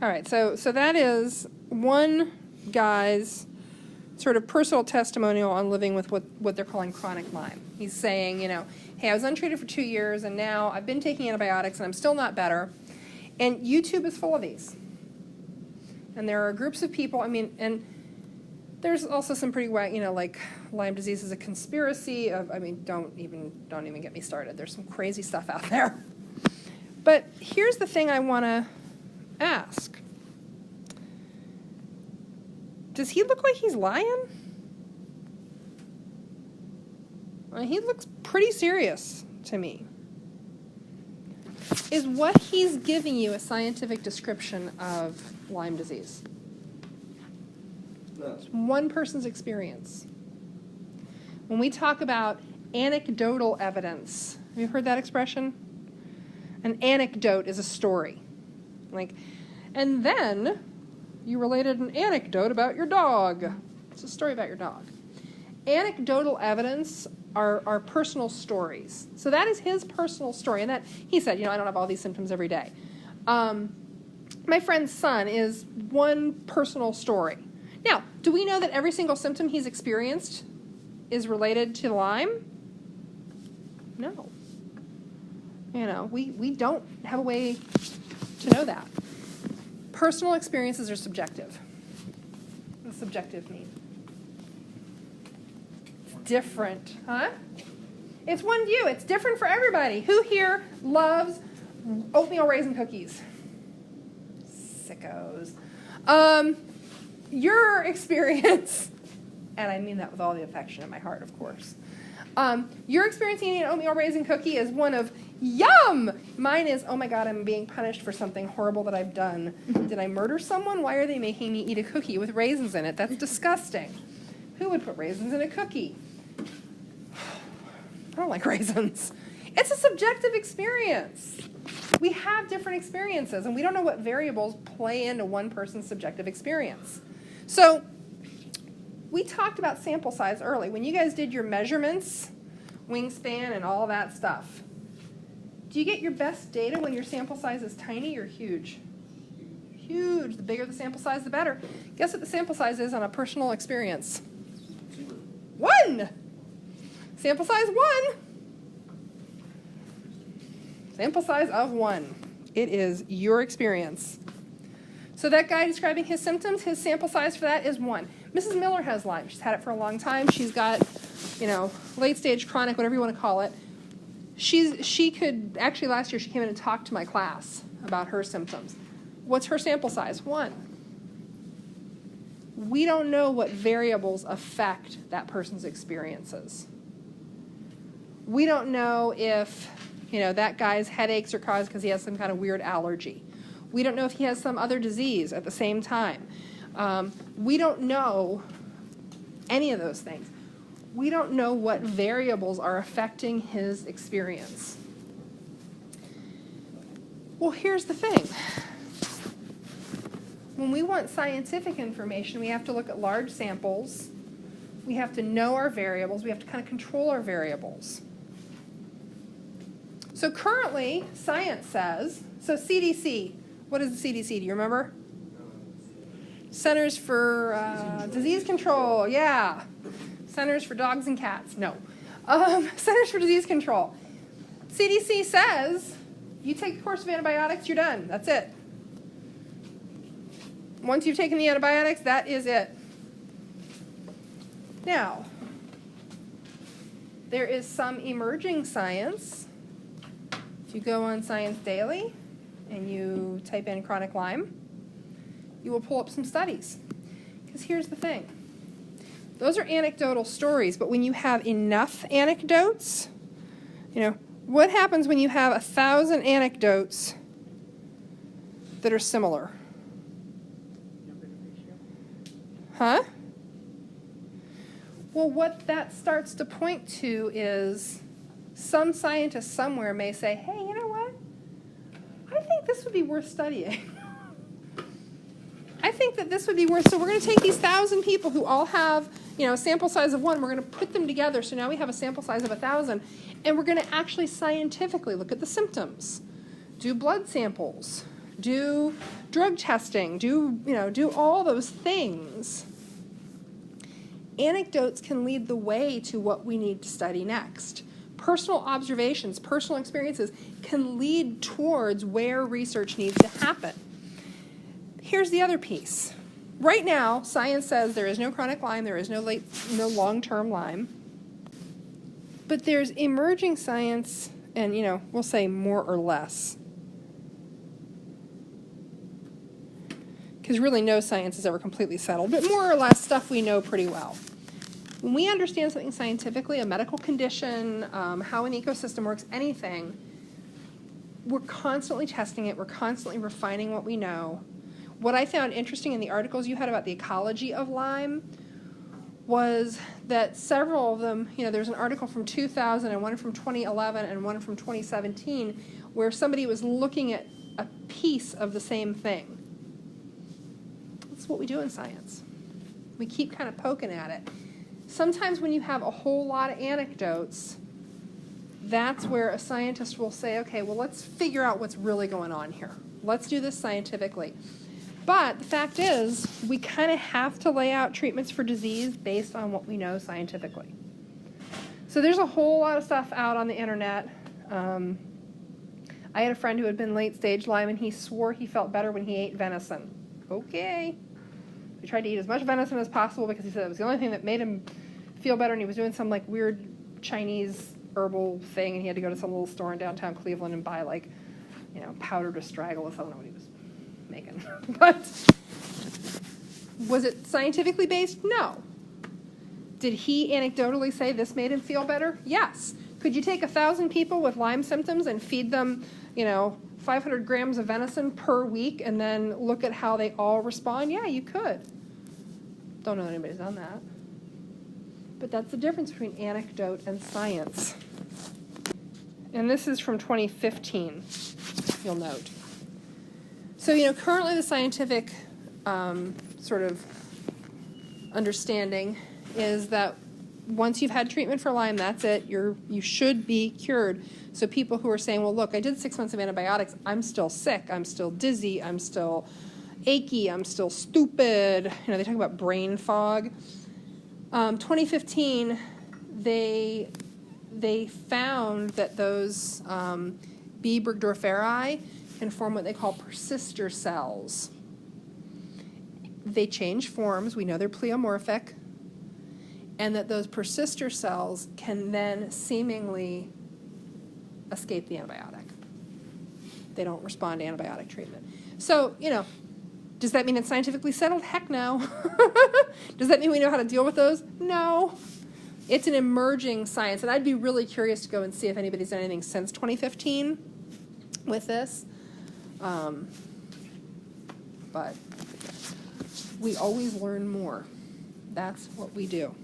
All right, so that is one guy's sort of personal testimonial on living with what they're calling chronic Lyme. He's saying, hey, I was untreated for 2 years, and now I've been taking antibiotics, and I'm still not better. And YouTube is full of these. And there are groups of people, and there's also some pretty like Lyme disease is a conspiracy of, don't even get me started. There's some crazy stuff out there. But here's the thing I want to ask. Does he look like he's lying? He looks pretty serious to me. Is what he's giving you a scientific description of Lyme disease? No. It's one person's experience. When we talk about anecdotal evidence, have you heard that expression? An anecdote is a story. And then you related an anecdote about your dog. It's a story about your dog. Anecdotal evidence are personal stories. So that is his personal story. And that he said, I don't have all these symptoms every day. My friend's son is one personal story. Now, do we know that every single symptom he's experienced is related to Lyme? No. We don't have a way to know that. Personal experiences are subjective. What does subjective mean? It's different, huh? It's one view. It's different for everybody. Who here loves oatmeal raisin cookies? Sickos. Your experience, and I mean that with all the affection in my heart, of course. Your experience eating an oatmeal raisin cookie is one of yum. Mine is, oh my God, I'm being punished for something horrible that I've done. Did I murder someone? Why are they making me eat a cookie with raisins in it? That's disgusting. Who would put raisins in a cookie? I don't like raisins. It's a subjective experience. We have different experiences, and we don't know what variables play into one person's subjective experience. So we talked about sample size early. When you guys did your measurements, wingspan, and all that stuff, do you get your best data when your sample size is tiny or huge? Huge. The bigger the sample size, the better. Guess what the sample size is on a personal experience? 1. Sample size 1. Sample size of 1. It is your experience. So that guy describing his symptoms, his sample size for that is 1. Mrs. Miller has Lyme. She's had it for a long time. She's got, late stage chronic, whatever you want to call it. She could, actually last year she came in and talked to my class about her symptoms. What's her sample size? 1. We don't know what variables affect that person's experiences. We don't know if, that guy's headaches are caused because he has some kind of weird allergy. We don't know if he has some other disease at the same time. We don't know any of those things. We don't know what variables are affecting his experience. Well, here's the thing. When we want scientific information, we have to look at large samples. We have to know our variables. We have to kind of control our variables. So currently, science says, so CDC, what is the CDC? Do you remember? Centers for Disease Control, yeah. Centers for Dogs and Cats, no. Centers for Disease Control. CDC says, you take a course of antibiotics, you're done. That's it. Once you've taken the antibiotics, that is it. Now, there is some emerging science. If you go on Science Daily and you type in chronic Lyme, you will pull up some studies. Because here's the thing. Those are anecdotal stories, but when you have enough anecdotes, what happens when you have 1,000 anecdotes that are similar? Huh? Well, what that starts to point to is some scientist somewhere may say, hey, you know what? I think this would be worth studying. I think that this would be worth, so we're going to take these 1,000 people who all have, a sample size of 1, we're going to put them together, so now we have a sample size of 1,000, and we're going to actually scientifically look at the symptoms, do blood samples, do drug testing, do all those things. Anecdotes can lead the way to what we need to study next. Personal observations, personal experiences can lead towards where research needs to happen. Here's the other piece. Right now, science says there is no chronic Lyme, there is no long-term Lyme. But there's emerging science, and we'll say more or less. Because really no science is ever completely settled, but more or less stuff we know pretty well. When we understand something scientifically, a medical condition, how an ecosystem works, anything, we're constantly testing it, we're constantly refining what we know. What I found interesting in the articles you had about the ecology of Lyme was that several of them, there's an article from 2000 and one from 2011 and one from 2017 where somebody was looking at a piece of the same thing. That's what we do in science. We keep kind of poking at it. Sometimes when you have a whole lot of anecdotes, that's where a scientist will say, okay, well, let's figure out what's really going on here. Let's do this scientifically. But the fact is, we kind of have to lay out treatments for disease based on what we know scientifically. So there's a whole lot of stuff out on the internet. I had a friend who had been late-stage Lyme, and he swore he felt better when he ate venison. Okay. He tried to eat as much venison as possible because he said it was the only thing that made him feel better, and he was doing some weird Chinese herbal thing, and he had to go to some little store in downtown Cleveland and buy powder to straggle. I don't know what he was making. But was it scientifically based? No. Did he anecdotally say this made him feel better? Yes. Could you take 1,000 people with Lyme symptoms and feed them, 500 grams of venison per week and then look at how they all respond? Yeah, you could. Don't know that anybody's done that. But that's the difference between anecdote and science. And this is from 2015, you'll note. So, currently the scientific sort of understanding is that once you've had treatment for Lyme, that's it. You should be cured. So people who are saying, well, look, I did 6 months of antibiotics. I'm still sick. I'm still dizzy. I'm still achy. I'm still stupid. They talk about brain fog. 2015, they found that those B. burgdorferi can form what they call persister cells. They change forms. We know they're pleomorphic. And that those persister cells can then seemingly escape the antibiotic. They don't respond to antibiotic treatment. So, does that mean it's scientifically settled? Heck no. Does that mean we know how to deal with those? No. It's an emerging science, and I'd be really curious to go and see if anybody's done anything since 2015 with this. But we always learn more. That's what we do.